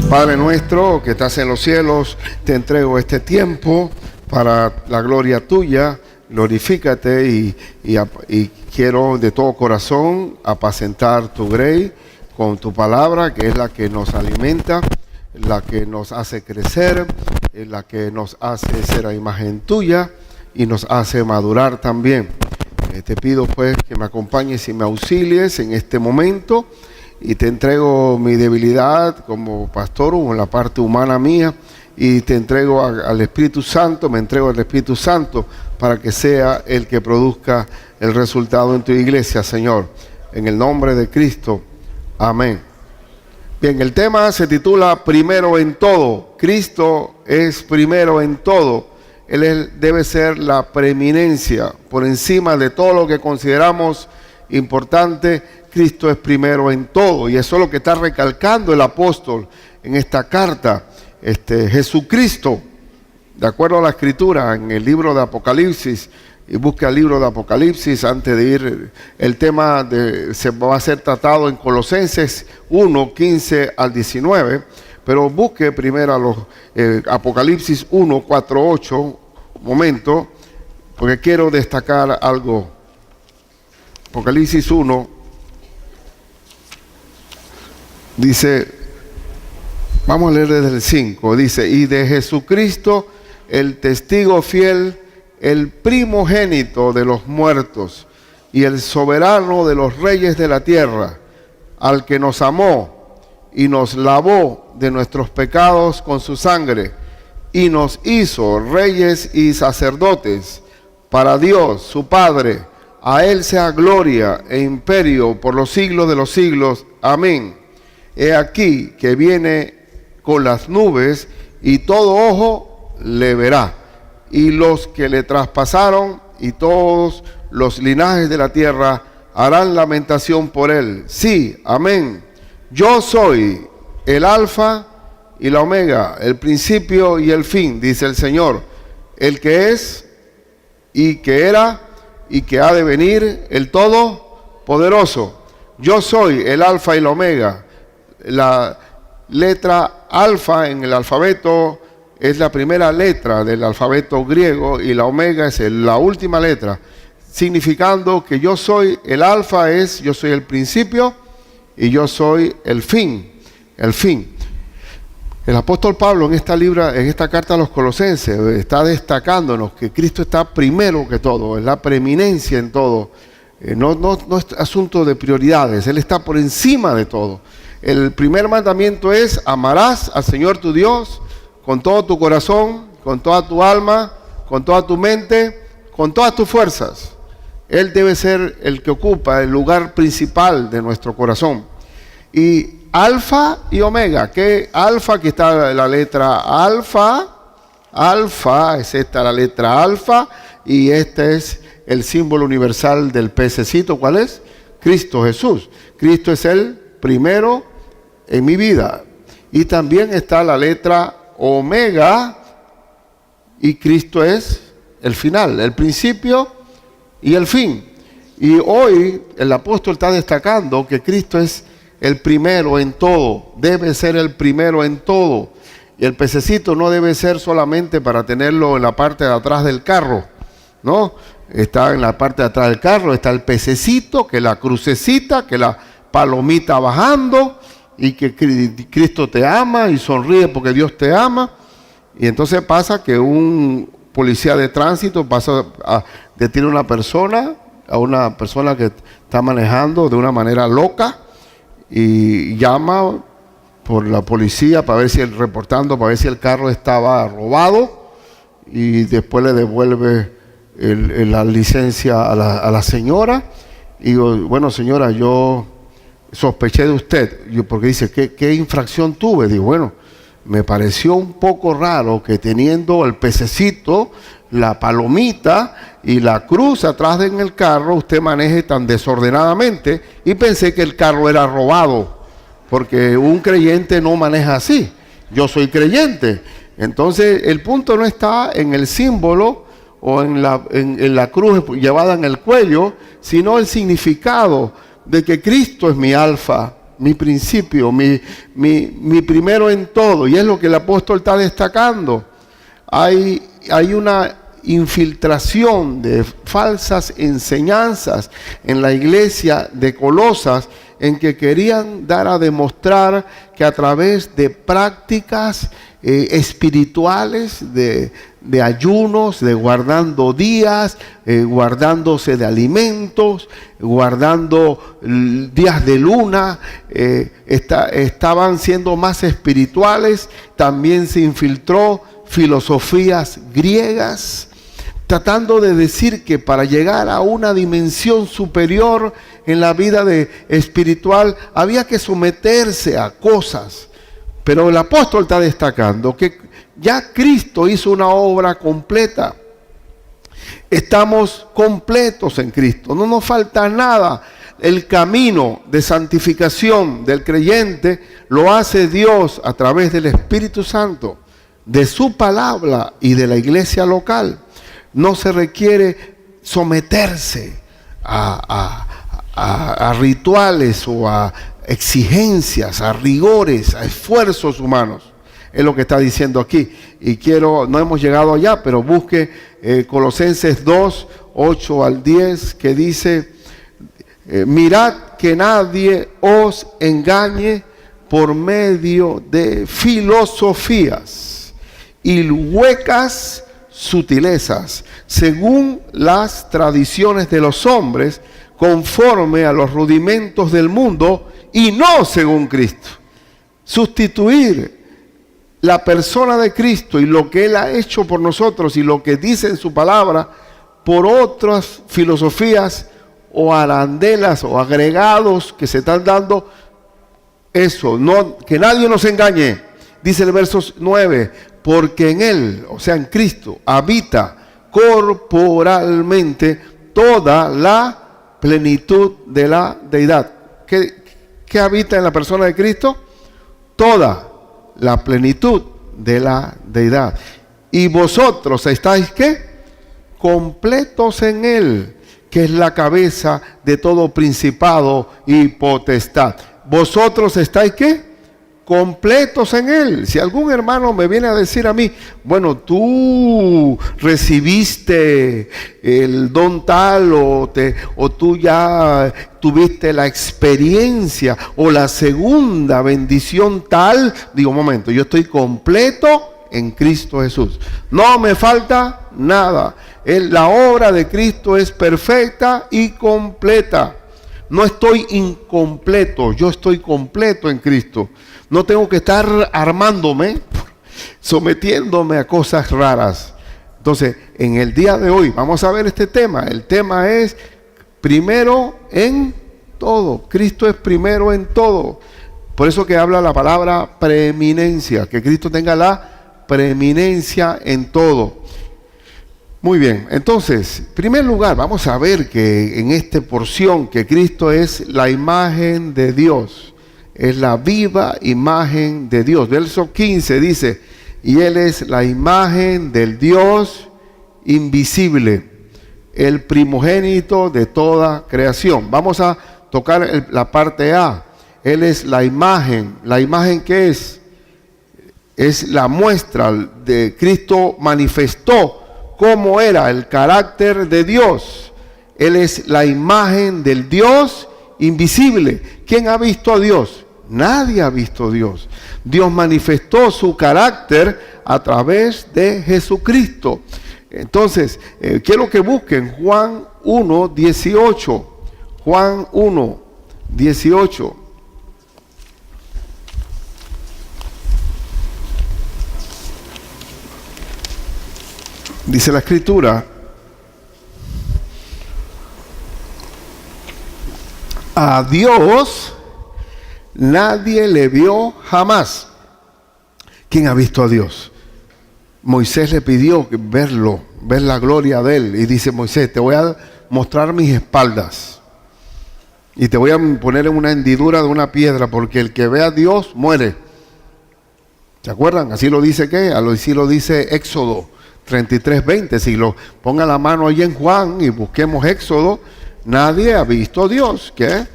Padre nuestro que estás en los cielos, te entrego este tiempo para la gloria tuya. Glorifícate y quiero de todo corazón apacentar tu grey con tu palabra, que es la que nos alimenta, la que nos hace crecer, la que nos hace ser a imagen tuya y nos hace madurar también. Te pido pues que me acompañes y me auxilies en este momento, y te entrego mi debilidad como pastor o en la parte humana mía, y te entrego al Espíritu Santo, me entrego al Espíritu Santo para que sea el que produzca el resultado en tu iglesia, Señor. En el nombre de Cristo. Amén. Bien, el tema se titula Primero en todo. Cristo es primero en todo. Él debe ser la preeminencia por encima de todo lo que consideramos importante. Cristo es primero en todo, y eso es lo que está recalcando el apóstol en esta carta. Jesucristo, de acuerdo a la Escritura, en el libro de Apocalipsis, y busque el libro de Apocalipsis antes de ir, el tema se va a ser tratado en Colosenses 1, 15 al 19, pero busque primero Apocalipsis 1, 4, 8, un momento, porque quiero destacar algo. Apocalipsis 1, dice, vamos a leer desde el 5, dice, y de Jesucristo, el testigo fiel, el primogénito de los muertos y el soberano de los reyes de la tierra, al que nos amó y nos lavó de nuestros pecados con su sangre y nos hizo reyes y sacerdotes para Dios su Padre. A él sea gloria e imperio por los siglos de los siglos. Amén. He aquí que viene con las nubes y todo ojo le verá, y los que le traspasaron y todos los linajes de la tierra harán lamentación por él. Sí, amén. Yo soy el alfa y la omega, el principio y el fin, dice el Señor, el que es y que era y que ha de venir, el Todopoderoso. Yo soy el alfa y la omega. La letra alfa en el alfabeto es la primera letra del alfabeto griego, y la omega es la última letra, significando que yo soy el alfa, yo soy el principio, y yo soy el fin, el fin. El apóstol Pablo en esta carta a los Colosenses está destacándonos que Cristo está primero que todo, es la preeminencia en todo. No es asunto de prioridades, Él está por encima de todo. El primer mandamiento es: amarás al Señor tu Dios con todo tu corazón, con toda tu alma, con toda tu mente, con todas tus fuerzas. Él debe ser el que ocupa el lugar principal de nuestro corazón. Y alfa y omega, ¿qué? Alfa, aquí está la letra alfa, es esta la letra alfa, y este es el símbolo universal del pececito. ¿Cuál es? Cristo Jesús. Cristo es el primero en mi vida. Y también está la letra omega, y Cristo es el final, el principio y el fin. Y hoy el apóstol está destacando que Cristo es el primero en todo, debe ser el primero en todo. Y el pececito no debe ser solamente para tenerlo en la parte de atrás del carro, ¿no? Está en la parte de atrás del carro, está el pececito, que la crucecita, que la palomita bajando, y que Cristo te ama y sonríe porque Dios te ama. Y entonces pasa que un policía de tránsito detiene a una persona que está manejando de una manera loca, y llama por la policía para ver si el carro estaba robado, y después le devuelve la licencia a la señora. Y digo, bueno, señora, yo sospeché de usted, porque dice, ¿qué infracción tuve? Digo, bueno, me pareció un poco raro que teniendo el pececito, la palomita y la cruz atrás en el carro, usted maneje tan desordenadamente, y pensé que el carro era robado, porque un creyente no maneja así. Yo soy creyente. Entonces el punto no está en el símbolo o en la cruz llevada en el cuello, sino el significado de que Cristo es mi alfa mi principio, mi primero en todo. Y es lo que el apóstol está destacando. Hay una infiltración de falsas enseñanzas en la iglesia de Colosas, en que querían dar a demostrar que a través de prácticas espirituales, de ayunos, de guardando días, guardándose de alimentos, guardando días de luna, estaban siendo más espirituales. También se infiltró filosofías griegas, tratando de decir que para llegar a una dimensión superior en la vida espiritual había que someterse a cosas. Pero el apóstol está destacando que ya Cristo hizo una obra completa. Estamos completos en Cristo, no nos falta nada. El camino de santificación del creyente lo hace Dios a través del Espíritu Santo, de su palabra y de la iglesia local. No se requiere someterse a rituales o a exigencias, a rigores, a esfuerzos humanos. Es lo que está diciendo aquí. Y no hemos llegado allá, pero busque Colosenses 2, 8 al 10, que dice: mirad que nadie os engañe por medio de filosofías y huecas sutilezas, según las tradiciones de los hombres, conforme a los rudimentos del mundo y no según Cristo. Sustituir la persona de Cristo y lo que Él ha hecho por nosotros y lo que dice en su palabra por otras filosofías o arandelas o agregados que se están dando, eso, no, que nadie nos engañe. Dice el verso 9, porque en Él, o sea en Cristo, habita corporalmente toda la plenitud de la deidad. ¿Qué habita en la persona de Cristo? Toda la plenitud de la deidad. Y vosotros estáis, ¿qué? Completos en Él, que es la cabeza de todo principado y potestad. Vosotros estáis, ¿qué? Completos en Él. Si algún hermano me viene a decir a mí, bueno, tú recibiste el don tal o tú ya tuviste la experiencia o la segunda bendición tal, digo, un momento, yo estoy completo en Cristo Jesús. No me falta nada. La obra de Cristo es perfecta y completa. No estoy incompleto, yo estoy completo en Cristo. No tengo que estar armándome, sometiéndome a cosas raras. Entonces, en el día de hoy vamos a ver este tema. El tema es primero en todo. Cristo es primero en todo. Por eso que habla la palabra preeminencia, que Cristo tenga la preeminencia en todo. Muy bien, entonces, en primer lugar, vamos a ver que en esta porción que Cristo es la imagen de Dios. Es la viva imagen de Dios. Verso 15 dice, y Él es la imagen del Dios invisible, el primogénito de toda creación. Vamos a tocar la parte A. Él es la imagen. ¿La imagen qué es? Es la muestra de Cristo manifestó cómo era el carácter de Dios. Él es la imagen del Dios invisible. ¿Quién ha visto a Dios? Nadie ha visto a Dios. Dios manifestó su carácter a través de Jesucristo. Entonces, quiero que busquen Juan 1:18. Juan 1:18. Dice la Escritura: a Dios nadie le vio jamás. ¿Quién ha visto a Dios? Moisés le pidió verlo, ver la gloria de Él. Y dice Moisés, te voy a mostrar mis espaldas. Y te voy a poner en una hendidura de una piedra, porque el que ve a Dios muere. ¿Se acuerdan? Así lo dice ¿qué? Así lo dice Éxodo 33:20. Si lo ponga la mano ahí en Juan y busquemos Éxodo, nadie ha visto a Dios. ¿Qué?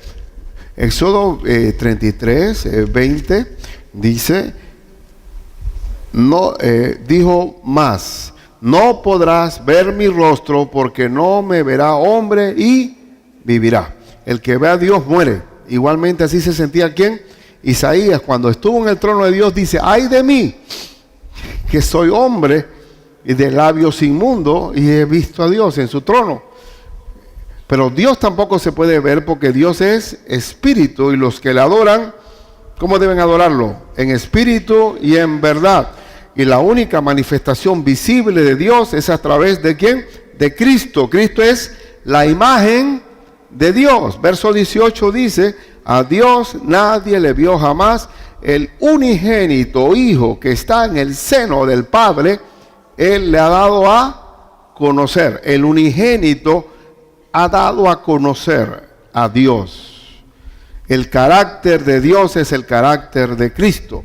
Éxodo 33, 20 dice, no, dijo más, no podrás ver mi rostro porque no me verá hombre y vivirá. El que ve a Dios muere. Igualmente así se sentía ¿quién? Isaías, cuando estuvo en el trono de Dios, dice, ay de mí, que soy hombre y de labios inmundos y he visto a Dios en su trono. Pero Dios tampoco se puede ver porque Dios es espíritu y los que le adoran, ¿cómo deben adorarlo? En espíritu y en verdad. Y la única manifestación visible de Dios es a través de ¿quién? De Cristo. Cristo es la imagen de Dios. Verso 18 dice, a Dios nadie le vio jamás, el unigénito Hijo que está en el seno del Padre, Él le ha dado a conocer. El unigénito ha dado a conocer a Dios. El carácter de Dios es el carácter de Cristo.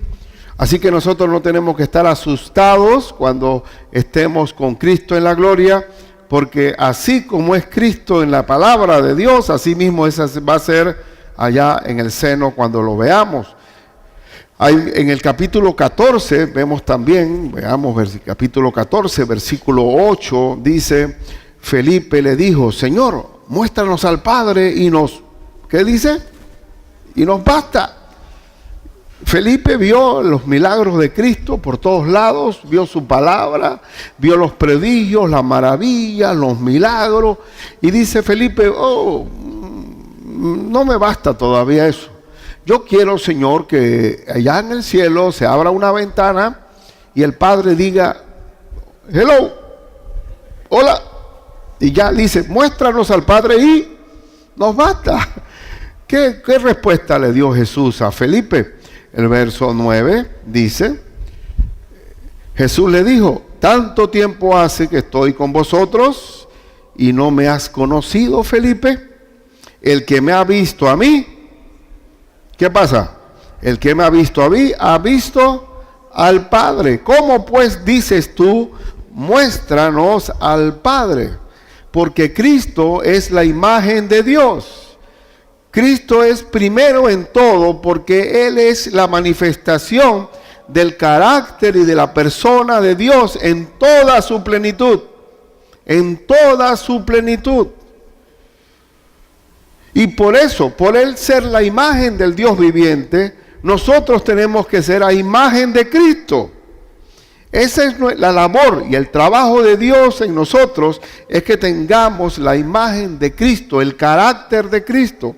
Así que nosotros no tenemos que estar asustados cuando estemos con Cristo en la gloria, porque así como es Cristo en la palabra de Dios, así mismo esa va a ser allá en el seno cuando lo veamos. En el capítulo 14 vemos también, veamos capítulo 14, versículo 8, dice, Felipe le dijo, Señor, muéstranos al Padre y nos, ¿qué dice? Y nos basta. Felipe vio los milagros de Cristo por todos lados, vio su palabra, vio los prodigios, las maravillas, los milagros, y dice Felipe, no me basta todavía eso. Yo quiero, Señor, que allá en el cielo se abra una ventana y el Padre diga, hello, hola, y ya dice, muéstranos al Padre y nos basta. ¿Qué respuesta le dio Jesús a Felipe? El verso 9 dice, Jesús le dijo, tanto tiempo hace que estoy con vosotros y no me has conocido, Felipe. El que me ha visto a mí, ¿qué pasa? El que me ha visto a mí, ha visto al Padre. ¿Cómo pues dices tú, muéstranos al Padre? Porque Cristo es la imagen de Dios. Cristo es primero en todo porque Él es la manifestación del carácter y de la persona de Dios en toda su plenitud. En toda su plenitud. Y por eso, por Él ser la imagen del Dios viviente, nosotros tenemos que ser a imagen de Cristo. Esa es la labor y el trabajo de Dios en nosotros, es que tengamos la imagen de Cristo, el carácter de Cristo.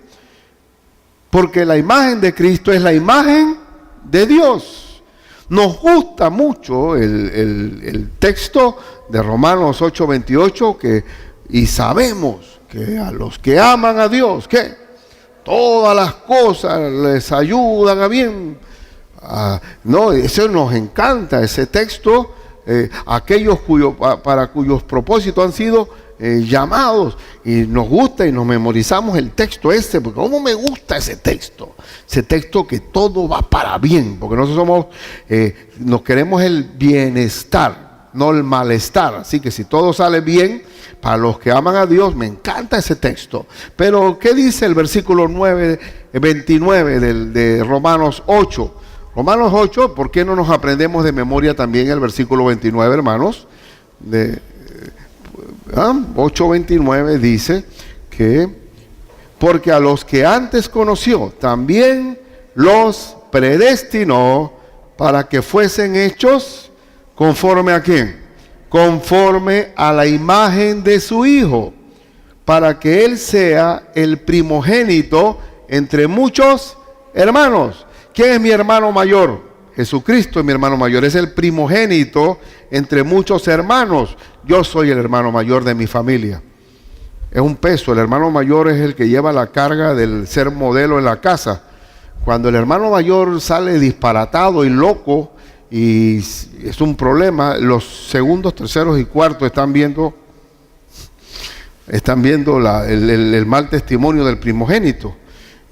Porque la imagen de Cristo es la imagen de Dios. Nos gusta mucho el texto de Romanos 8:28, y sabemos que a los que aman a Dios, ¿qué? Todas las cosas les ayudan a bien. No, eso nos encanta, ese texto, aquellos para cuyos propósitos han sido llamados, y nos gusta y nos memorizamos el texto porque cómo me gusta ese texto que todo va para bien, porque nosotros nos queremos el bienestar, no el malestar. Así que si todo sale bien para los que aman a Dios, me encanta ese texto. Pero ¿qué dice el versículo 29 de Romanos 8? Romanos 8, ¿por qué no nos aprendemos de memoria también el versículo 29, hermanos? 8:29 dice que, porque a los que antes conoció, también los predestinó para que fuesen hechos conforme a ¿quién? Conforme a la imagen de su Hijo, para que Él sea el primogénito entre muchos hermanos. ¿Quién es mi hermano mayor? Jesucristo es mi hermano mayor, es el primogénito entre muchos hermanos. Yo soy el hermano mayor de mi familia. Es un peso, el hermano mayor es el que lleva la carga del ser modelo en la casa. Cuando el hermano mayor sale disparatado y loco, y es un problema, los segundos, terceros y cuartos están viendo el mal testimonio del primogénito.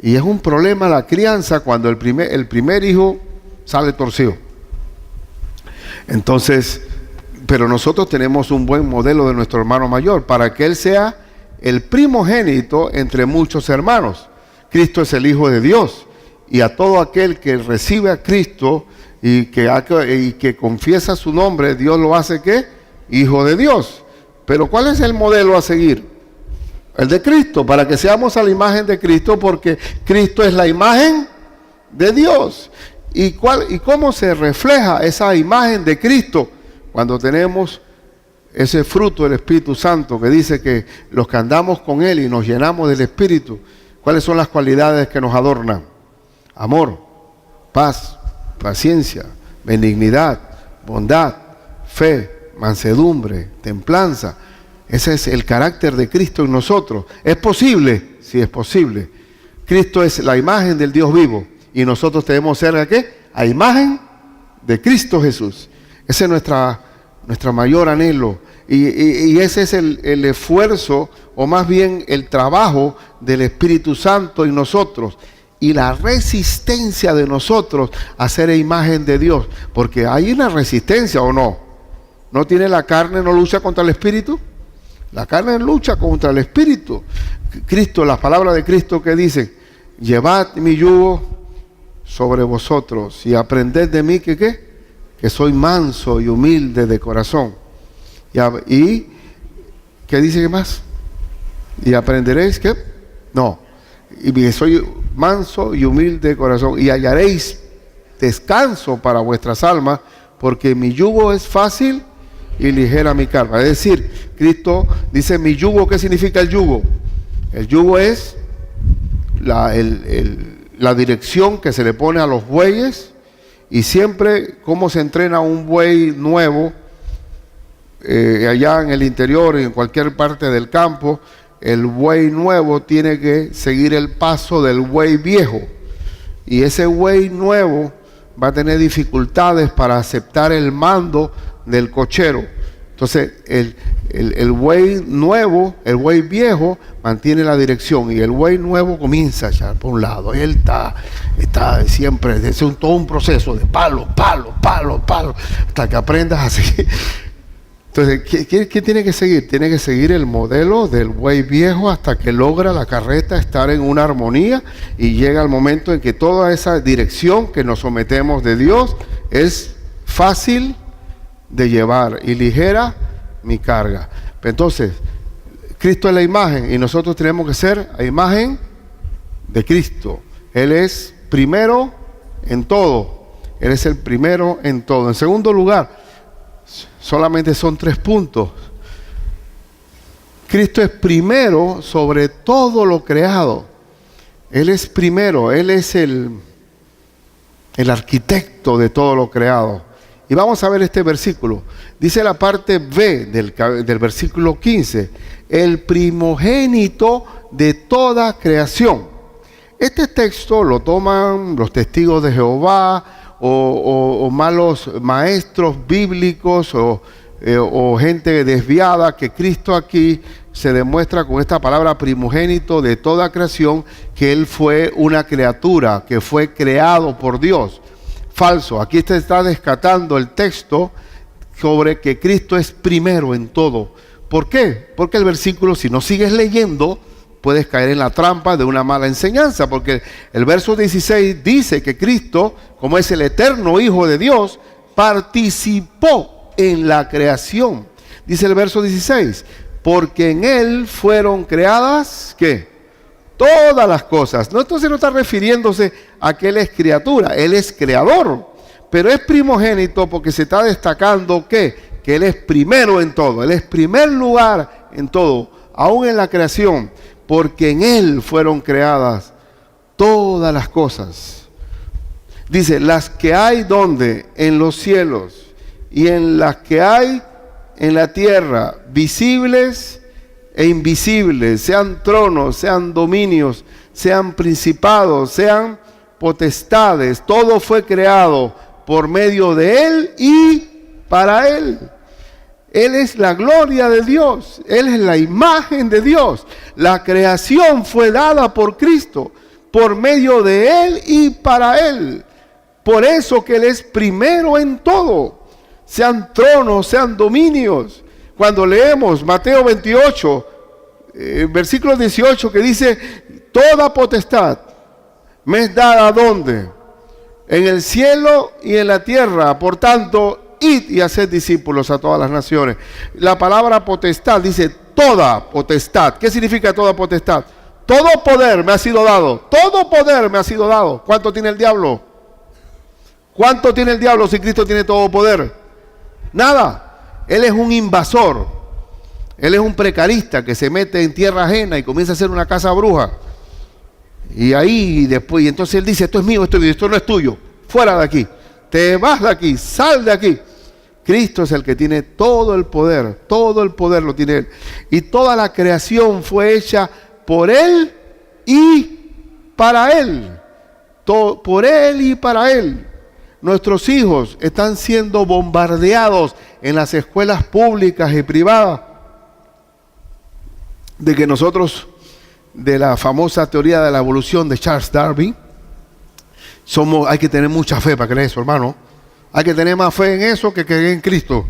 Y es un problema la crianza cuando el primer hijo sale torcido. Entonces, pero nosotros tenemos un buen modelo de nuestro hermano mayor para que él sea el primogénito entre muchos hermanos. Cristo es el Hijo de Dios. Y a todo aquel que recibe a Cristo y que confiesa su nombre, Dios lo hace ¿qué? Hijo de Dios. Pero ¿cuál es el modelo a seguir? El de Cristo, para que seamos a la imagen de Cristo, porque Cristo es la imagen de Dios. ¿Y cómo se refleja esa imagen de Cristo? Cuando tenemos ese fruto del Espíritu Santo, que dice que los que andamos con Él y nos llenamos del Espíritu, ¿cuáles son las cualidades que nos adornan? Amor, paz, paciencia, benignidad, bondad, fe, mansedumbre, templanza. Ese es el carácter de Cristo en nosotros. ¿Es posible? Sí, es posible. Cristo es la imagen del Dios vivo y nosotros debemos ser ¿a qué? A imagen de Cristo Jesús. Ese es nuestro mayor anhelo y ese es el esfuerzo, o más bien el trabajo del Espíritu Santo en nosotros y la resistencia de nosotros a ser imagen de Dios, porque hay una resistencia, ¿o no? ¿No tiene la carne, no lucha contra el Espíritu? La carne lucha contra el Espíritu. Cristo, las palabras de Cristo que dicen: llevad mi yugo sobre vosotros y aprended de mí que soy manso y humilde de corazón. Y ¿qué dice que más? Y aprenderéis ¿qué? No. Y que soy manso y humilde de corazón y hallaréis descanso para vuestras almas, porque mi yugo es fácil y ligera mi carga. Es decir, Cristo dice mi yugo. ¿Qué significa el yugo? El yugo es la dirección que se le pone a los bueyes, y siempre cómo se entrena un buey nuevo allá en el interior, en cualquier parte del campo. El buey nuevo tiene que seguir el paso del buey viejo, y ese buey nuevo va a tener dificultades para aceptar el mando del cochero. Entonces el buey nuevo, el buey viejo mantiene la dirección, y el buey nuevo comienza a echar por un lado. Él está siempre, es todo un proceso de palo, hasta que aprendas así. Entonces, ¿qué tiene que seguir? Tiene que seguir el modelo del buey viejo hasta que logra la carreta estar en una armonía, y llega el momento en que toda esa dirección que nos sometemos de Dios es fácil de llevar y ligera mi carga. Entonces, Cristo es la imagen y nosotros tenemos que ser a imagen de Cristo. Él es primero en todo. Él es el primero en todo. En segundo lugar, solamente son 3 puntos. Cristo es primero sobre todo lo creado. Él es primero, Él es el arquitecto de todo lo creado. Y vamos a ver este versículo. Dice la parte B del versículo 15: el primogénito de toda creación. Este texto lo toman los testigos de Jehová o malos maestros bíblicos o gente desviada, que Cristo aquí se demuestra con esta palabra primogénito de toda creación, que Él fue una criatura, que fue creado por Dios. Falso. Aquí se está descartando el texto sobre que Cristo es primero en todo. ¿Por qué? Porque el versículo, si no sigues leyendo, puedes caer en la trampa de una mala enseñanza, porque el verso 16 dice que Cristo, como es el eterno Hijo de Dios, participó en la creación. Dice el verso 16, porque en Él fueron creadas, ¿qué? Todas las cosas. No, entonces no está refiriéndose a que Él es criatura, Él es creador, pero es primogénito porque se está destacando que Él es primero en todo, Él es primer lugar en todo, aún en la creación, porque en Él fueron creadas todas las cosas. Dice, las que hay donde, en los cielos, y en las que hay en la tierra, visibles e invisibles, sean tronos, sean dominios, sean principados, sean potestades, todo fue creado por medio de Él y para Él. Él es la gloria de Dios, Él es la imagen de Dios. La creación fue dada por Cristo, por medio de Él y para Él. Por eso que Él es primero en todo, sean tronos, sean dominios. Cuando leemos Mateo 28, versículo 18, que dice, toda potestad me es dada ¿dónde? En el cielo y en la tierra. Por tanto, id y haced discípulos a todas las naciones. La palabra potestad dice toda potestad. ¿Qué significa toda potestad? Todo poder me ha sido dado. Todo poder me ha sido dado. ¿Cuánto tiene el diablo? ¿Cuánto tiene el diablo si Cristo tiene todo poder? Nada. Él es un invasor. Él es un precarista que se mete en tierra ajena y comienza a hacer una casa bruja. Y ahí después, y entonces él dice, esto es mío, esto no es tuyo. Fuera de aquí. Te vas de aquí, sal de aquí. Cristo es el que tiene todo el poder lo tiene Él. Y toda la creación fue hecha por Él y para Él. Por Él y para Él. Nuestros hijos están siendo bombardeados en las escuelas públicas y privadas de que nosotros, de la famosa teoría de la evolución de Charles Darwin, hay que tener mucha fe para creer eso, hermano. Hay que tener más fe en eso que creer en Cristo,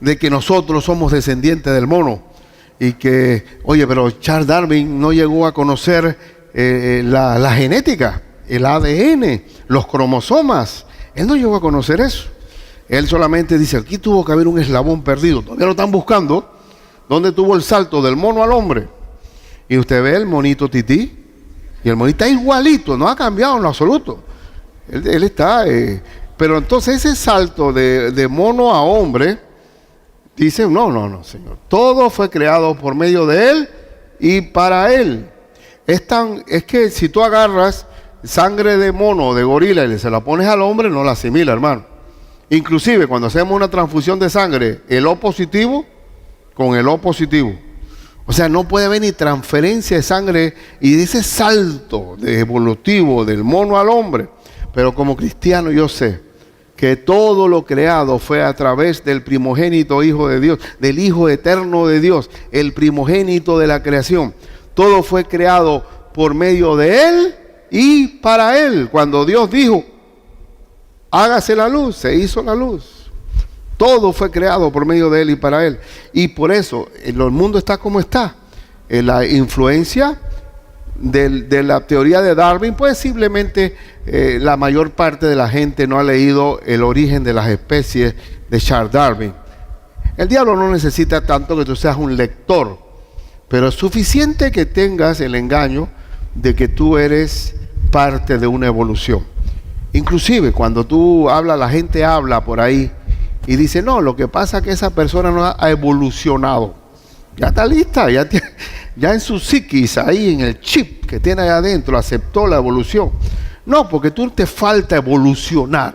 de que nosotros somos descendientes del mono. Y que, oye, pero Charles Darwin no llegó a conocer la genética, el ADN, los cromosomas. Él no llegó a conocer eso. Él solamente dice, aquí tuvo que haber un eslabón perdido. Todavía lo están buscando. ¿Dónde tuvo el salto del mono al hombre? Y usted ve el monito tití. Y el monito está igualito, no ha cambiado en lo absoluto. Él está... pero entonces ese salto de mono a hombre, dice, no, Señor. Todo fue creado por medio de Él y para Él. Es que si tú agarras sangre de mono o de gorila y se la pones al hombre, no la asimila, hermano. Inclusive cuando hacemos una transfusión de sangre, el O positivo con el O positivo. O sea, no puede haber ni transferencia de sangre y de ese salto evolutivo del mono al hombre. Pero como cristiano yo sé que todo lo creado fue a través del primogénito Hijo de Dios, del Hijo eterno de Dios, el primogénito de la creación. Todo fue creado por medio de Él y para Él. Cuando Dios dijo, hágase la luz, se hizo la luz. Todo fue creado por medio de Él y para Él. Y por eso el mundo está como está. La influencia de la teoría de Darwin, pues simplemente la mayor parte de la gente no ha leído El origen de las especies de Charles Darwin. El diablo no necesita tanto que tú seas un lector, pero es suficiente que tengas el engaño de que tú eres parte de una evolución. Inclusive cuando tú hablas, la gente habla por ahí y dice, no, lo que pasa es que esa persona no ha evolucionado. Ya está lista, ya en su psiquis, ahí en el chip que tiene ahí adentro, aceptó la evolución. No, porque tú te falta evolucionar.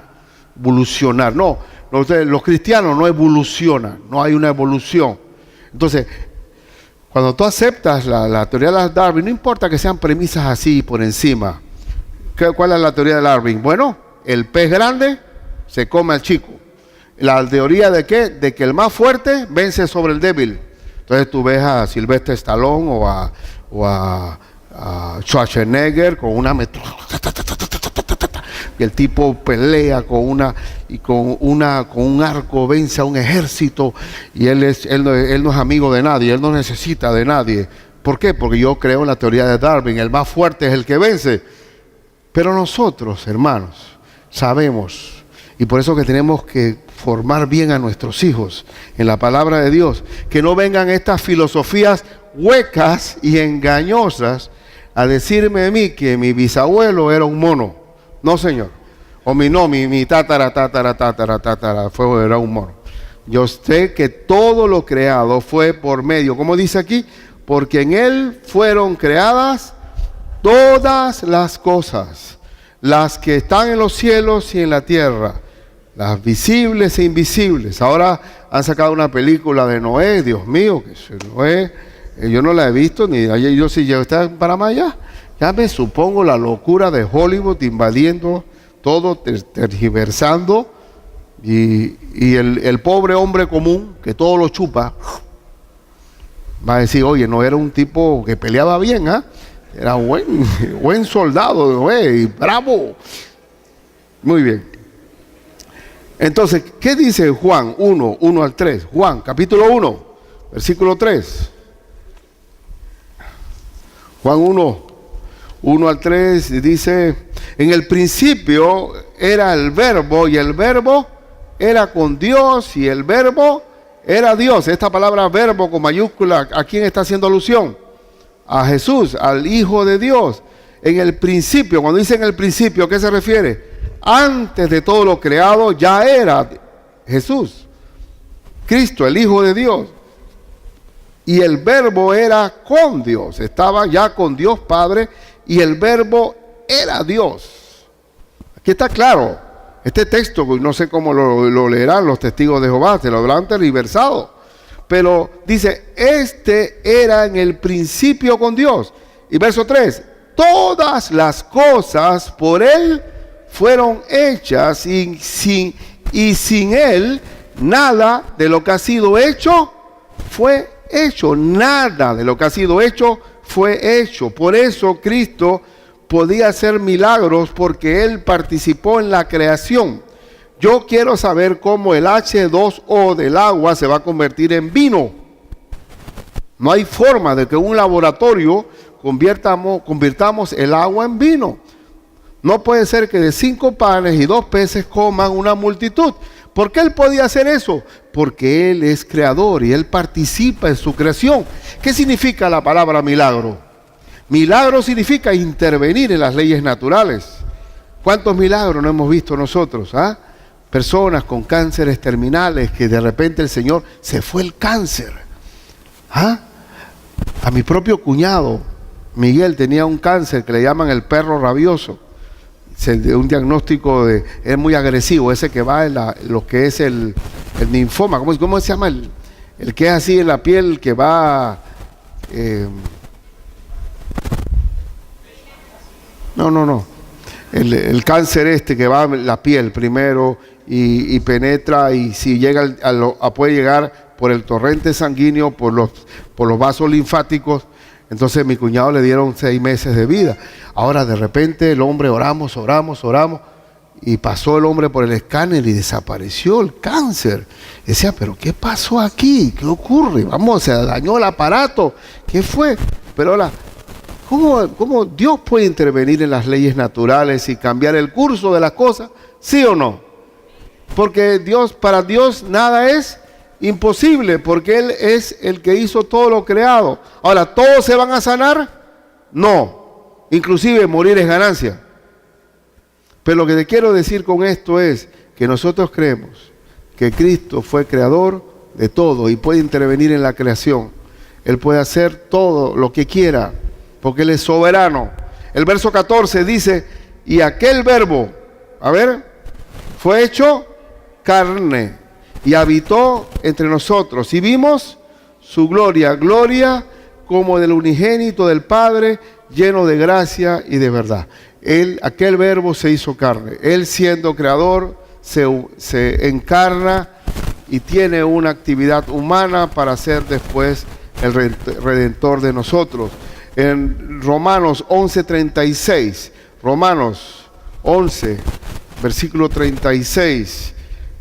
No, los cristianos no evolucionan, no hay una evolución. Entonces, cuando tú aceptas la teoría de Darwin, no importa que sean premisas así por encima. ¿Cuál es la teoría de Darwin? Bueno, el pez grande se come al chico. La teoría de ¿qué? De que el más fuerte vence sobre el débil. Entonces tú ves a Sylvester Stallone o a Schwarzenegger con una y el tipo pelea con un arco, vence a un ejército y él no es amigo de nadie, él no necesita de nadie. ¿Por qué? Porque yo creo en la teoría de Darwin, el más fuerte es el que vence. Pero nosotros, hermanos, sabemos, y por eso que tenemos que formar bien a nuestros hijos en la palabra de Dios, que no vengan estas filosofías huecas y engañosas a decirme de mí que mi bisabuelo era un mono. No, señor. O mi tatara era un mono. Yo sé que todo lo creado fue por medio, como dice aquí, porque en Él fueron creadas todas las cosas, las que están en los cielos y en la tierra, las visibles e invisibles. Ahora han sacado una película de Noé, Dios mío, que Noé, yo no la he visto, ni ayer yo sí, ya está en Panamá ya me supongo la locura de Hollywood invadiendo todo, tergiversando, y el pobre hombre común, que todo lo chupa, va a decir, oye, no era un tipo que peleaba bien, ¿ah? Era buen soldado, güey, bravo. Muy bien. Entonces, ¿qué dice Juan 1 al 3? Juan, capítulo 1, versículo 3. Juan 1, 1 al 3 dice, en el principio era el verbo y el verbo era con Dios y el verbo era Dios. Esta palabra verbo con mayúscula, ¿a quién está haciendo alusión? A Jesús, al Hijo de Dios. En el principio, cuando dice en el principio, ¿a qué se refiere? Antes de todo lo creado ya era Jesús, Cristo, el Hijo de Dios. Y el verbo era con Dios, estaba ya con Dios Padre y el verbo era Dios. Aquí está claro, este texto, no sé cómo lo leerán los testigos de Jehová, se lo habrán tergiversado, pero dice, este era en el principio con Dios. Y verso 3, todas las cosas por Él fueron hechas y sin Él nada de lo que ha sido hecho fue hecho. Nada de lo que ha sido hecho fue hecho. Por eso Cristo podía hacer milagros, porque Él participó en la creación. Yo quiero saber cómo el H2O del agua se va a convertir en vino. No hay forma de que un laboratorio convirtamos el agua en vino. No puede ser que de 5 panes y 2 peces coman una multitud. ¿Por qué Él podía hacer eso? Porque Él es creador y Él participa en su creación. ¿Qué significa la palabra milagro? Milagro significa intervenir en las leyes naturales. ¿Cuántos milagros no hemos visto nosotros? Personas con cánceres terminales que de repente el Señor se fue el cáncer. A mi propio cuñado, Miguel, tenía un cáncer que le llaman el perro rabioso. Un diagnóstico es muy agresivo, ese que va en lo que es el linfoma. ¿Cómo se llama? El que es así en la piel, que va... No. El cáncer que va en la piel primero y penetra, y si llega puede llegar por el torrente sanguíneo, por los vasos linfáticos. Entonces mi cuñado le dieron 6 meses de vida. Ahora de repente el hombre oramos, y pasó el hombre por el escáner y desapareció el cáncer. Decía, pero ¿qué pasó aquí? ¿Qué ocurre? Se dañó el aparato. ¿Qué fue? Pero ahora, ¿cómo Dios puede intervenir en las leyes naturales y cambiar el curso de las cosas? ¿Sí o no? Porque para Dios nada es imposible, porque Él es el que hizo todo lo creado. Ahora, ¿todos se van a sanar? No. Inclusive morir es ganancia. Pero lo que te quiero decir con esto es que nosotros creemos que Cristo fue creador de todo y puede intervenir en la creación. Él puede hacer todo lo que quiera, porque Él es soberano. El verso 14 dice, y aquel verbo, fue hecho carne y habitó entre nosotros, y vimos su gloria como del unigénito del Padre, lleno de gracia y de verdad. Aquel verbo se hizo carne. Él, siendo creador, se encarna y tiene una actividad humana para ser después el redentor de nosotros. En Romanos 11:36, Romanos 11, versículo 36,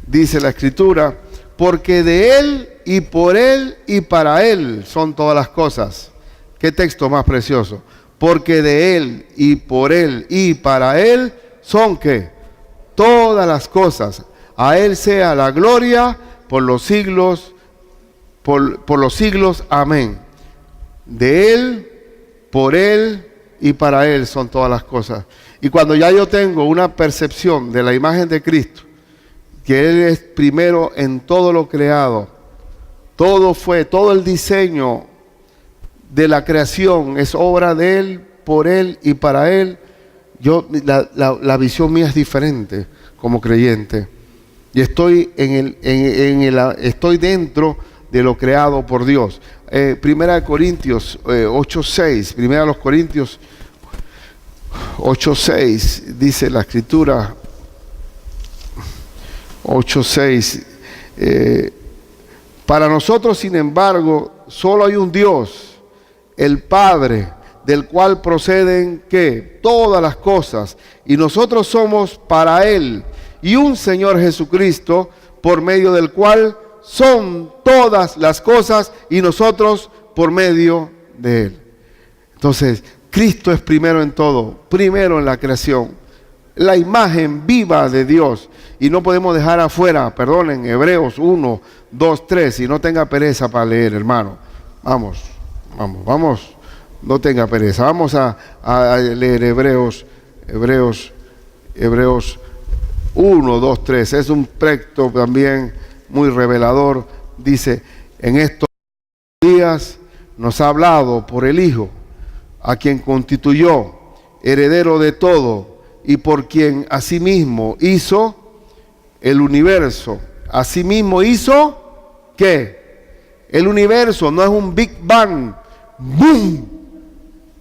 dice la Escritura, porque de Él y por Él y para Él son todas las cosas. ¿Qué texto más precioso? Porque de Él y por Él y para Él son ¿qué? Todas las cosas. A Él sea la gloria por los siglos, por los siglos. Amén. De Él, por Él y para Él son todas las cosas. Y cuando ya yo tengo una percepción de la imagen de Cristo, que Él es primero en todo lo creado, todo el diseño de la creación es obra de Él, por Él y para Él, la visión mía es diferente como creyente. Y estoy estoy dentro de lo creado por Dios. Primera de Corintios 8:6, Primera de los Corintios 8:6, dice la Escritura 8:6, para nosotros, sin embargo, solo hay un Dios, el Padre, del cual proceden ¿qué? Todas las cosas, y nosotros somos para Él, y un Señor Jesucristo, por medio del cual son todas las cosas, y nosotros por medio de Él. Entonces, Cristo es primero en todo, primero en la creación, la imagen viva de Dios. Y no podemos dejar afuera, perdonen, Hebreos 1, 2, 3, y no tenga pereza para leer, hermano. Vamos, no tenga pereza. Vamos a leer Hebreos 1, 2, 3. Es un texto también muy revelador. Dice, en estos días nos ha hablado por el Hijo, a quien constituyó heredero de todo y por quien asimismo hizo el universo. Asimismo hizo, ¿qué? El universo. No es un Big Bang. ¡Boom!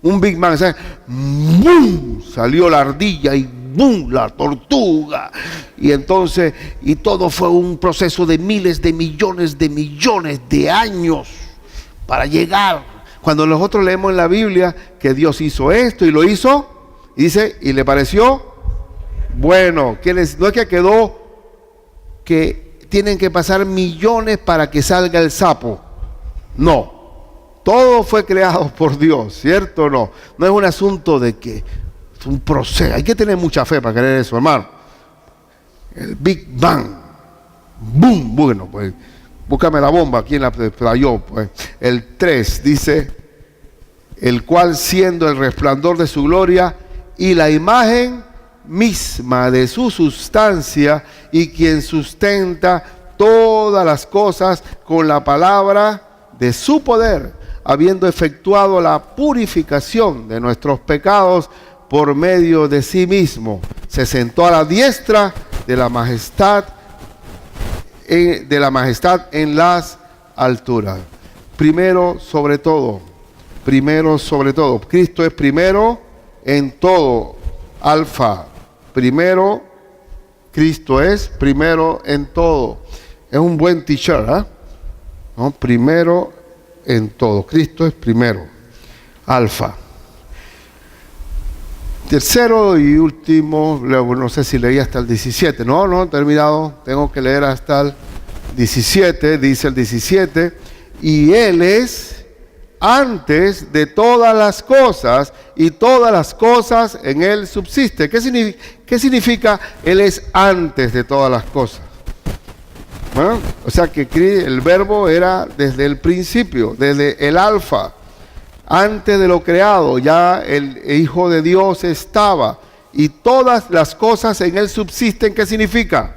Un Big Bang. ¿Sabes? ¡Boom! Salió la ardilla y ¡boom! La tortuga. Y entonces, y todo fue un proceso de miles de millones de años para llegar. Cuando nosotros leemos en la Biblia que Dios hizo esto y lo hizo, y dice, y le pareció bueno. No es que quedó que tienen que pasar millones para que salga el sapo. No. Todo fue creado por Dios, ¿cierto o no? No es un asunto de que es un proceso. Hay que tener mucha fe para creer eso, hermano. El Big Bang. ¡Boom! Bueno, pues búscame la bomba. ¿Quién la trayó? Pues el 3 dice, el cual siendo el resplandor de su gloria y la imagen misma de su sustancia, y quien sustenta todas las cosas con la palabra de su poder, habiendo efectuado la purificación de nuestros pecados por medio de sí mismo, se sentó a la diestra de la majestad en las alturas. Primero sobre todo, Cristo es primero en todo, alfa. Primero, Cristo es primero en todo. Es un buen teacher, ¿eh? ¿No? Primero en todo. Cristo es primero, alfa. Tercero y último, no sé si leí hasta el 17. No he terminado. Tengo que leer hasta el 17. Dice el 17. Y Él es antes de todas las cosas, y todas las cosas en Él subsisten. ¿Qué significa Él es antes de todas las cosas? ¿Bueno? O sea que el verbo era desde el principio, desde el alfa. Antes de lo creado, ya el Hijo de Dios estaba, y todas las cosas en Él subsisten. ¿Qué significa?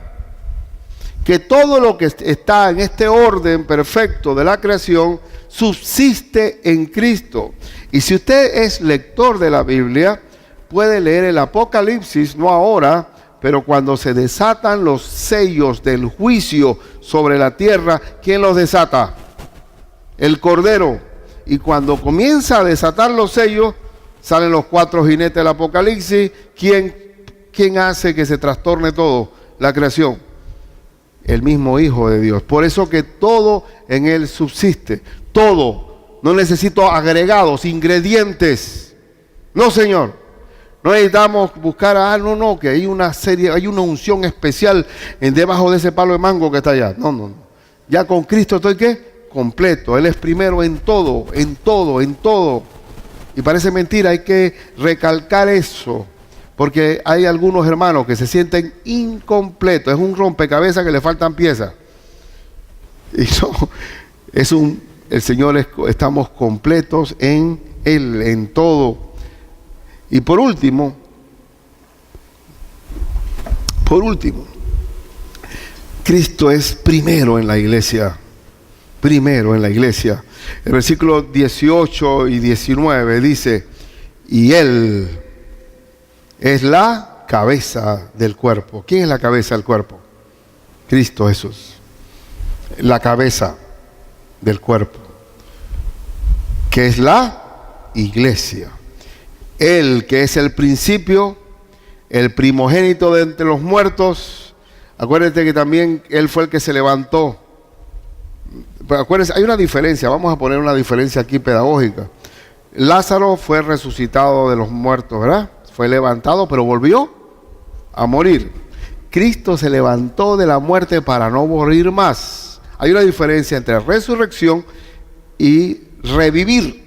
Que todo lo que está en este orden perfecto de la creación subsiste en Cristo. Y si usted es lector de la Biblia, puede leer el Apocalipsis, no ahora, pero cuando se desatan los sellos del juicio sobre la tierra. ¿Quién los desata? El Cordero. Y cuando comienza a desatar los sellos, salen los 4 jinetes del Apocalipsis. ¿Quién hace que se trastorne todo? La creación. El mismo Hijo de Dios. Por eso que todo en Él subsiste. Todo. No necesito agregados, ingredientes. No, Señor. No necesitamos buscar que hay una unción especial debajo de ese palo de mango que está allá. No. Ya con Cristo estoy, ¿qué? Completo. Él es primero en todo. Y parece mentira, hay que recalcar eso. Porque hay algunos hermanos que se sienten incompletos. Es un rompecabezas que le faltan piezas. Y no, el Señor estamos completos en Él, en todo. Y por último, Cristo es primero en la iglesia. Primero en la iglesia. El versículo 18 y 19 dice, y Él es la cabeza del cuerpo. ¿Quién es la cabeza del cuerpo? Cristo Jesús. La cabeza del cuerpo, que es la iglesia. Él que es el principio, el primogénito de entre los muertos. Acuérdate que también Él fue el que se levantó. Pero acuérdense, hay una diferencia, vamos a poner una diferencia aquí pedagógica. Lázaro fue resucitado de los muertos, ¿verdad? Fue levantado, pero volvió a morir. Cristo se levantó de la muerte para no morir más. Hay una diferencia entre resurrección y revivir.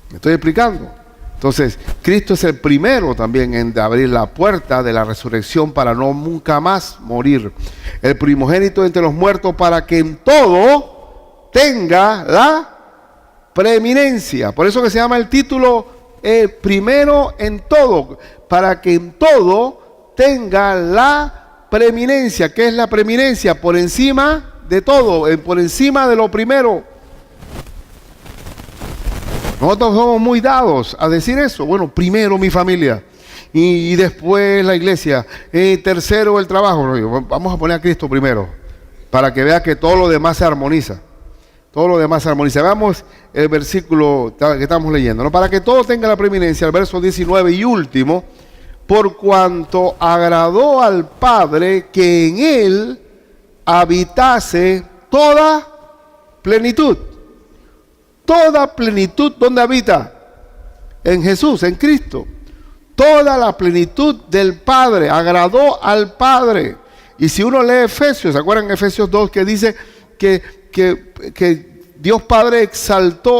¿Me estoy explicando? Entonces, Cristo es el primero también en abrir la puerta de la resurrección para no nunca más morir. El primogénito entre los muertos para que en todo tenga la preeminencia. Por eso que se llama el título primero en todo, para que en todo tenga la preeminencia. ¿Qué es la preeminencia? Por encima de todo, por encima de lo primero. Nosotros somos muy dados a decir eso. Bueno, primero mi familia y después la iglesia, tercero el trabajo. Vamos a poner a Cristo primero para que vea que todo lo demás se armoniza. Todo lo demás se armoniza. Veamos el versículo que estamos leyendo, ¿no? Para que todo tenga la preeminencia, el verso 19 y último, por cuanto agradó al Padre que en Él habitase toda plenitud. Toda plenitud, ¿dónde habita? En Jesús, en Cristo. Toda la plenitud del Padre, agradó al Padre. Y si uno lee Efesios, ¿se acuerdan Efesios 2 que dice que Dios Padre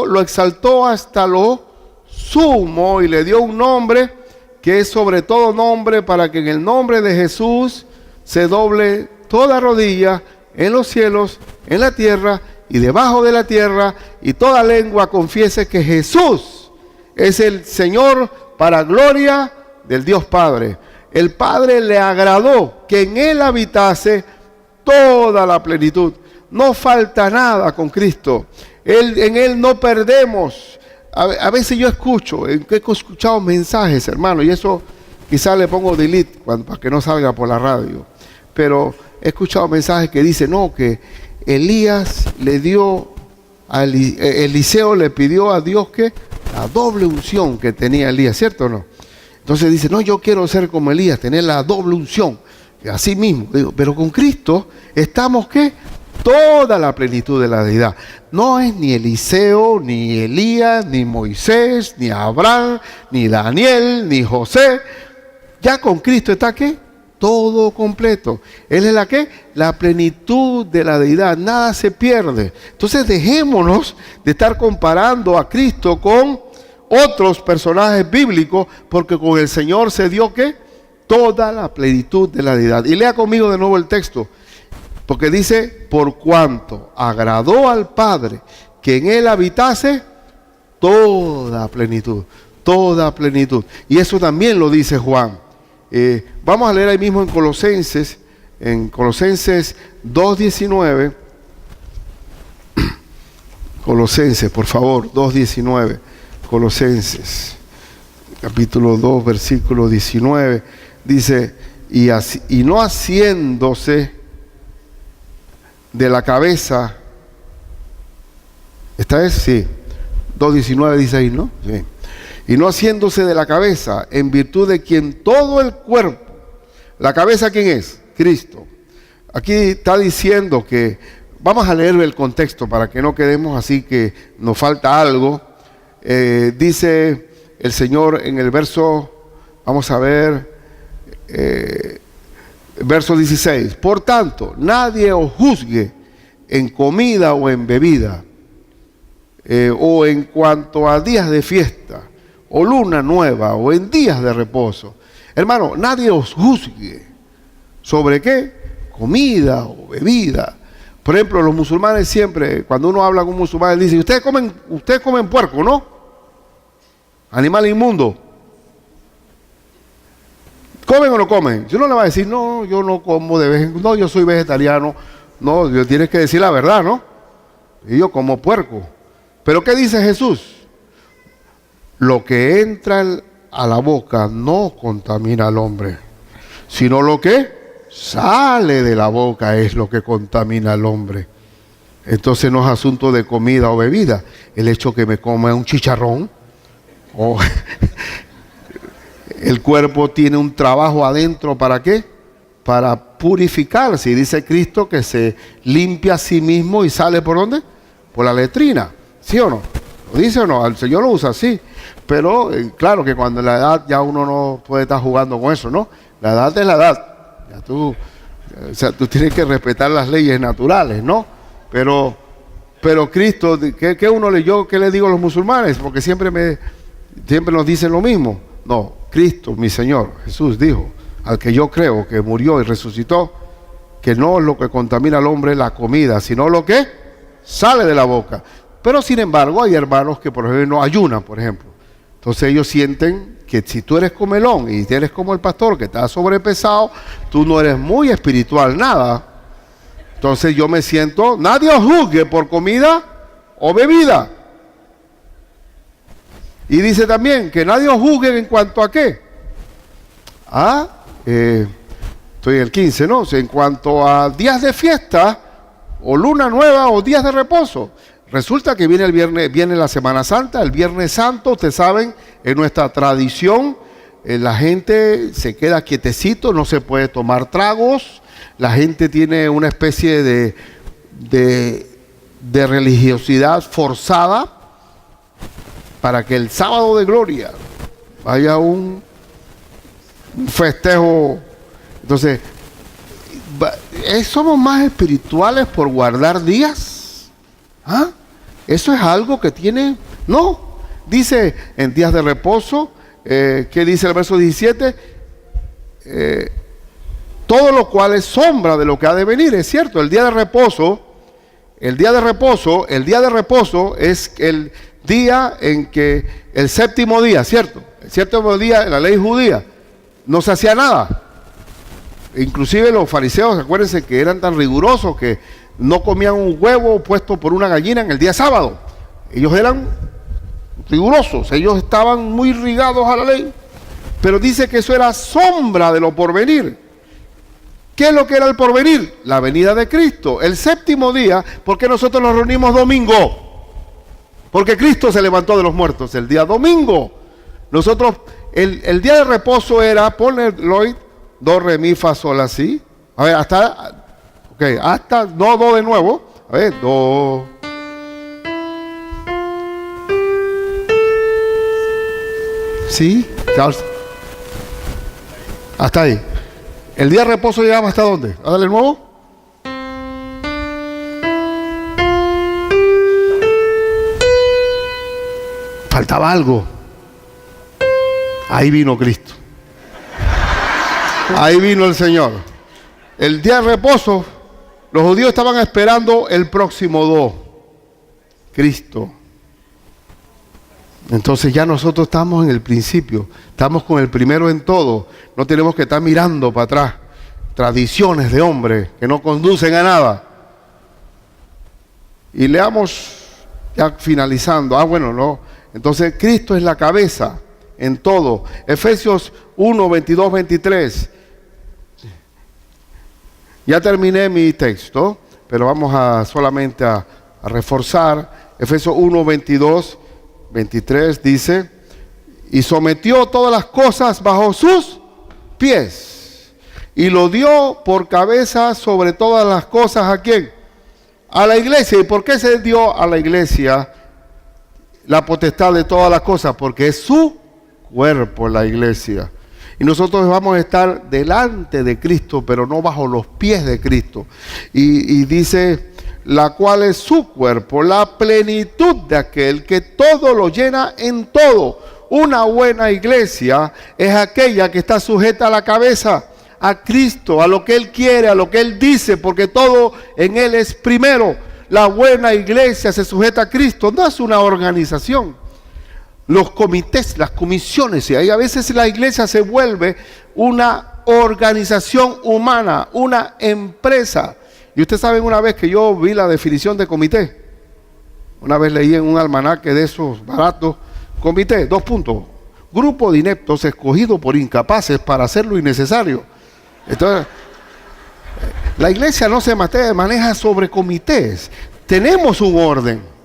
lo exaltó hasta lo sumo y le dio un nombre que es sobre todo nombre, para que en el nombre de Jesús se doble toda rodilla en los cielos, en la tierra y debajo de la tierra, y toda lengua confiese que Jesús es el Señor, para gloria del Dios Padre. El Padre le agradó que en Él habitase toda la plenitud. No falta nada con Cristo. En Él no perdemos. A veces yo he escuchado mensajes, hermano, y eso quizás le pongo delete para que no salga por la radio. Pero he escuchado mensajes que dicen, no, que Elías Eliseo le pidió a Dios que la doble unción que tenía Elías, ¿cierto o no? Entonces dice, no, yo quiero ser como Elías, tener la doble unción, así mismo. Digo, pero con Cristo estamos, ¿qué? Toda la plenitud de la deidad. No es ni Eliseo, ni Elías, ni Moisés, ni Abraham, ni Daniel, ni José. Ya con Cristo está, ¿qué? Todo completo. Él es la ¿qué? La plenitud de la deidad. Nada se pierde. Entonces dejémonos de estar comparando a Cristo con otros personajes bíblicos, porque con el Señor se dio ¿qué? Toda la plenitud de la deidad. Y lea conmigo de nuevo el texto, porque dice, por cuanto agradó al Padre que en Él habitase toda plenitud, toda plenitud. Y eso también lo dice Juan. Vamos a leer ahí mismo en Colosenses 2:19. Colosenses, por favor, 2:19. Colosenses, capítulo 2, versículo 19. Dice, y no haciéndose de la cabeza. ¿Esta es? Sí. 2:19 dice ahí, ¿no? Sí. Y no haciéndose de la cabeza, en virtud de quien todo el cuerpo. ¿La cabeza quién es? Cristo. Aquí está diciendo que, vamos a leer el contexto para que no quedemos así que nos falta algo. Dice el Señor en el verso, vamos a ver, verso 16. Por tanto, nadie os juzgue en comida o en bebida, o en cuanto a días de fiesta, o luna nueva, o en días de reposo. Hermano, nadie os juzgue. ¿Sobre qué? Comida o bebida. Por ejemplo, los musulmanes siempre, cuando uno habla con un musulmán, dicen, ustedes comen puerco, ¿no? Animal inmundo. ¿Comen o no comen? Si uno le va a decir, no, yo no como de vez en cuando, no, yo soy vegetariano. No, tienes que decir la verdad, ¿no? Y yo como puerco. ¿Pero qué dice Jesús? Lo que entra a la boca no contamina al hombre, sino lo que sale de la boca es lo que contamina al hombre. Entonces no es asunto de comida o bebida. El hecho que me coma un chicharrón, el cuerpo tiene un trabajo adentro, ¿para qué? Para purificarse. Y dice Cristo que se limpia a sí mismo y sale ¿por dónde? Por la letrina. ¿Sí o no? ¿Lo dice o no? El Señor lo usa así. Pero claro que cuando la edad ya uno no puede estar jugando con eso, ¿no? La edad es la edad. Ya tú tienes que respetar las leyes naturales, ¿no? Pero Pero Cristo, ¿qué le digo a los musulmanes? Porque siempre nos dicen lo mismo. No, Cristo, mi Señor, Jesús dijo, al que yo creo que murió y resucitó, que no es lo que contamina al hombre la comida, sino lo que sale de la boca. Pero sin embargo hay hermanos que por ejemplo no ayunan, por ejemplo. Entonces ellos sienten que si tú eres comelón y eres como el pastor que está sobrepesado, tú no eres muy espiritual, nada. Entonces yo me siento, nadie os juzgue por comida o bebida. Y dice también que nadie os juzgue en cuanto a qué. Estoy en el 15, ¿no? En cuanto a días de fiesta, o luna nueva, o días de reposo. Resulta que viene el viernes, viene la Semana Santa, el Viernes Santo, ustedes saben, en nuestra tradición, la gente se queda quietecito, no se puede tomar tragos, la gente tiene una especie de religiosidad forzada para que el sábado de gloria haya un festejo. Entonces, ¿somos más espirituales por guardar días? ¿Eso es algo que tiene? No. Dice en días de reposo, ¿qué dice el verso 17? Todo lo cual es sombra de lo que ha de venir. Es cierto, el día de reposo es el día en que, el séptimo día, ¿cierto? El séptimo día en la ley judía no se hacía nada. Inclusive los fariseos, acuérdense que eran tan rigurosos que no comían un huevo puesto por una gallina en el día sábado. Ellos eran rigurosos, ellos estaban muy ligados a la ley. Pero dice que eso era sombra de lo porvenir. ¿Qué es lo que era el porvenir? La venida de Cristo. El séptimo día, ¿por qué nosotros nos reunimos domingo? Porque Cristo se levantó de los muertos el día domingo. Nosotros, el día de reposo era, ponle Lloyd, do, re, mi, fa, sol, así. A ver, hasta, no, do de nuevo. A ver, do. ¿Sí? Hasta ahí. El día de reposo llegaba hasta dónde. A darle nuevo. Faltaba algo. Ahí vino Cristo. Ahí vino el Señor. El día de reposo, los judíos estaban esperando el próximo do, Cristo. Entonces ya nosotros estamos en el principio, estamos con el primero en todo. No tenemos que estar mirando para atrás. Tradiciones de hombres que no conducen a nada. Y leamos, ya finalizando. No. Entonces Cristo es la cabeza en todo. Efesios 1, 22, 23. Ya terminé mi texto, pero vamos solamente a reforzar. Efesios 1, 22, 23 dice: y sometió todas las cosas bajo sus pies, y lo dio por cabeza sobre todas las cosas. ¿A quién? A la iglesia. ¿Y por qué se dio a la iglesia la potestad de todas las cosas? Porque es su cuerpo, la iglesia. Y nosotros vamos a estar delante de Cristo, pero no bajo los pies de Cristo. Y dice, la cual es su cuerpo, la plenitud de aquel que todo lo llena en todo. Una buena iglesia es aquella que está sujeta a la cabeza, a Cristo, a lo que Él quiere, a lo que Él dice, porque todo en Él es primero. La buena iglesia se sujeta a Cristo, no es una organización. Los comités, las comisiones, y ahí a veces la iglesia se vuelve una organización humana, una empresa. Y ustedes saben, una vez que yo vi la definición de comité, una vez leí en un almanaque de esos baratos, comité, 2 puntos, grupo de ineptos escogido por incapaces para hacer lo innecesario. Entonces, la iglesia no se maneja sobre comités. Tenemos un orden.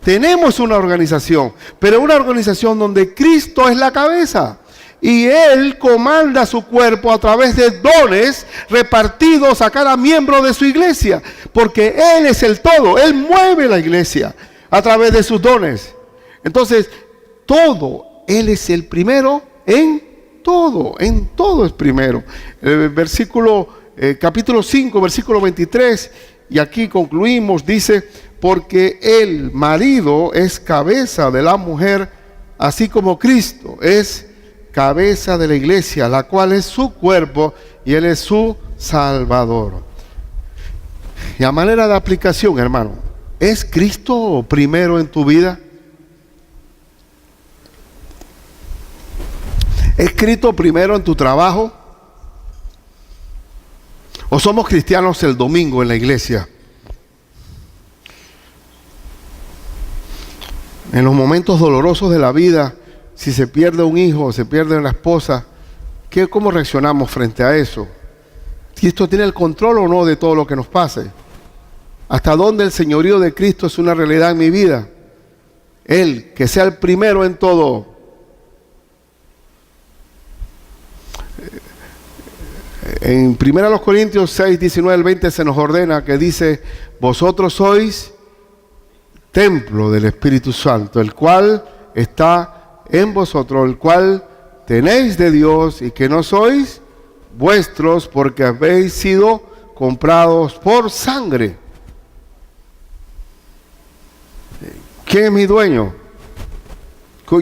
Tenemos una organización, pero una organización donde Cristo es la cabeza y Él comanda su cuerpo a través de dones repartidos a cada miembro de su iglesia, porque Él es el todo, Él mueve la iglesia a través de sus dones. Entonces, todo, Él es el primero en todo es primero. El capítulo 5, versículo 23, y aquí concluimos, dice: porque el marido es cabeza de la mujer, así como Cristo es cabeza de la iglesia, la cual es su cuerpo y Él es su Salvador. Y a manera de aplicación, hermano, ¿es Cristo primero en tu vida? ¿Es Cristo primero en tu trabajo? ¿O somos cristianos el domingo en la iglesia? En los momentos dolorosos de la vida, si se pierde un hijo, se pierde una esposa, ¿cómo reaccionamos frente a eso? ¿Cristo tiene el control o no de todo lo que nos pase? ¿Hasta dónde el señorío de Cristo es una realidad en mi vida? Él, que sea el primero en todo. En 1 Corintios 6, 19 al 20 se nos ordena que dice: vosotros sois templo del Espíritu Santo, el cual está en vosotros, el cual tenéis de Dios, y que no sois vuestros, porque habéis sido comprados por sangre. ¿Quién es mi dueño?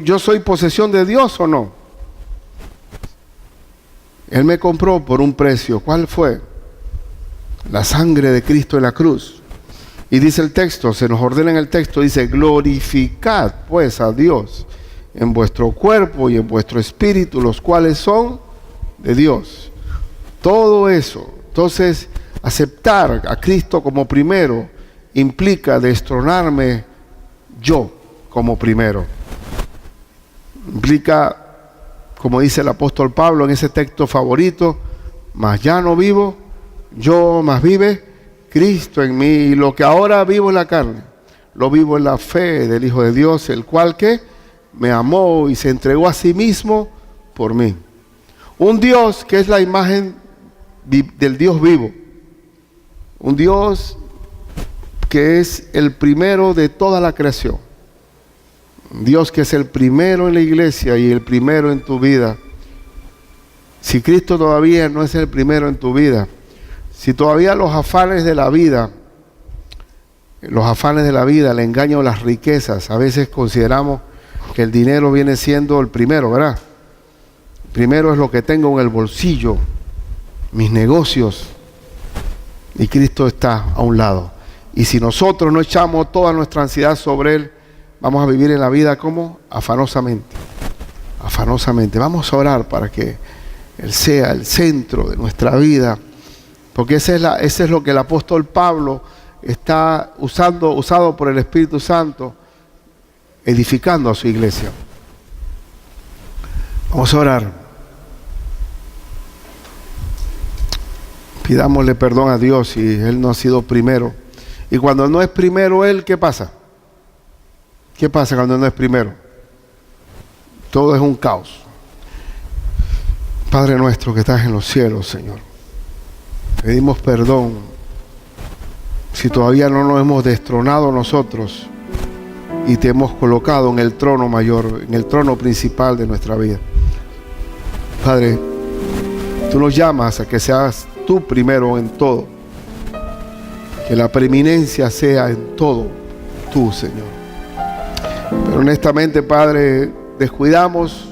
¿Yo soy posesión de Dios o no? Él me compró por un precio. ¿Cuál fue? La sangre de Cristo en la cruz. Y dice el texto, se nos ordena en el texto, dice: glorificad pues a Dios en vuestro cuerpo y en vuestro espíritu, los cuales son de Dios. Todo eso. Entonces, aceptar a Cristo como primero implica destronarme yo como primero. Implica, como dice el apóstol Pablo en ese texto favorito: mas ya no vivo yo, mas vive Cristo en mí, y lo que ahora vivo en la carne, lo vivo en la fe del Hijo de Dios, el cual que me amó y se entregó a sí mismo por mí. Un Dios que es la imagen del Dios vivo, un Dios que es el primero de toda la creación, un Dios que es el primero en la iglesia y el primero en tu vida. Si Cristo todavía no es el primero en tu vida, si todavía los afanes de la vida, el engaño, las riquezas, a veces consideramos que el dinero viene siendo el primero, ¿verdad? Primero es lo que tengo en el bolsillo, mis negocios, y Cristo está a un lado. Y si nosotros no echamos toda nuestra ansiedad sobre Él, vamos a vivir en la vida como afanosamente. Vamos a orar para que Él sea el centro de nuestra vida, porque ese es lo que el apóstol Pablo está usado por el Espíritu Santo, edificando a su iglesia. Vamos a orar. Pidámosle perdón a Dios si Él no ha sido primero. Y cuando no es primero Él, ¿qué pasa? ¿Qué pasa cuando no es primero? Todo es un caos. Padre nuestro que estás en los cielos, Señor, pedimos perdón si todavía no nos hemos destronado nosotros y te hemos colocado en el trono mayor, en el trono principal de nuestra vida. Padre, tú nos llamas a que seas tú primero en todo, que la preeminencia sea en todo tú, Señor. Pero honestamente, Padre, descuidamos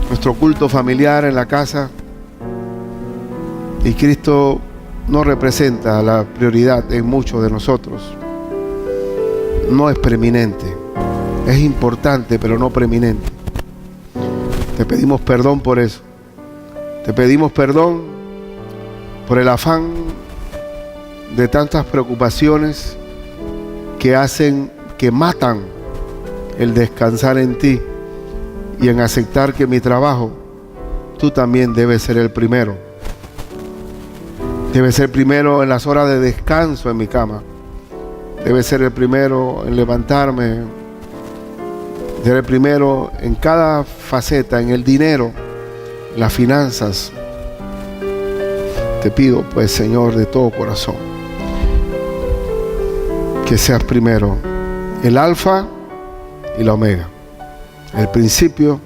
nuestro culto familiar en la casa y Cristo no representa la prioridad en muchos de nosotros. No es preeminente, es importante pero no preeminente. Te pedimos perdón por eso. Te pedimos perdón por el afán de tantas preocupaciones que matan el descansar en ti y en aceptar que mi trabajo, tú también debes ser el primero. Debes ser primero en las horas de descanso en mi cama. Debes ser el primero en levantarme. Ser el primero en cada faceta, en el dinero, en las finanzas. Te pido, pues, Señor, de todo corazón, que seas primero, el alfa y la omega, el principio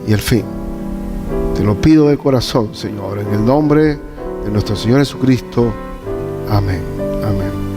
y el fin. Te lo pido de corazón, Señor, en el nombre de nuestro Señor Jesucristo. Amén. Amén.